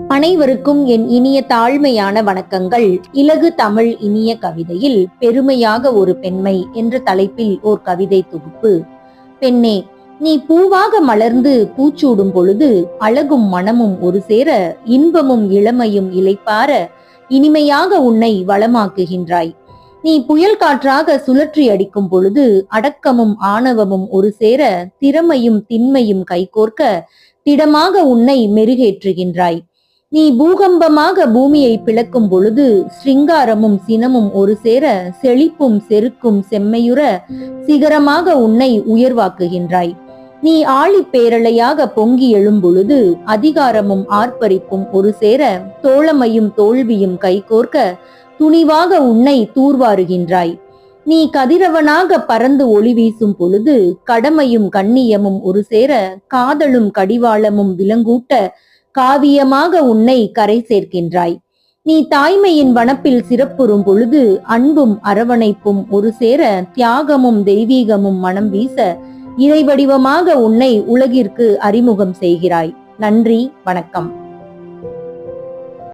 அனைவருக்கும் என் இனிய தாழ்மையான வணக்கங்கள். இலகு தமிழ் இனிய கவிதையில் பெருமையாக ஒரு பெண்மை என்ற தலைப்பில் ஓர் கவிதை தொகுப்பு. பெண்ணே, நீ பூவாக மலர்ந்து பூச்சூடும் பொழுது அழகும் மனமும் ஒரு சேர, இன்பமும் இளமையும் இளைப்பார இனிமையாக உன்னை வளமாக்குகின்றாய். நீ புயல் காற்றாக சுழற்றி அடிக்கும் பொழுது அடக்கமும் ஆணவமும் ஒரு சேர, திறமையும் திண்மையும் கைகோர்க்க திடமாக உன்னை மெருகேற்றுகின்றாய். நீ பூகம்பமாக பூமியை பிளக்கும் பொழுது ஸ்ருங்காரமும் சினமும் ஒரு சேர, செழிப்பும் செருக்கும் செம்மையுற சிகரமாக உன்னை உயர்வாக்குகின்றாய். நீ ஆழி பேரலையாக பொங்கி எழும் பொழுது அதிகாரமும் ஆர்ப்பரிப்பும் ஒரு சேர, தோழமையும் தோல்வியும் கைகோர்க்க துணிவாக உன்னை தூர்வாருகின்றாய். நீ கதிரவனாக பறந்து ஒளி வீசும் பொழுது கடமையும் கண்ணியமும் ஒரு சேர, காதலும் கடிவாளமும் விலங்கூட்ட காவியமாக உன்னை கரை சேர்க்கின்றாய். நீ தாய்மையின் வனப்பில் சிறப்புறும் பொழுது அன்பும் அரவணைப்பும் ஒரு சேர, தியாகமும் தெய்வீகமும் மனம் வீச இறை வடிவமாக உன்னை உலகிற்கு அறிமுகம் செய்கிறாய். நன்றி, வணக்கம்.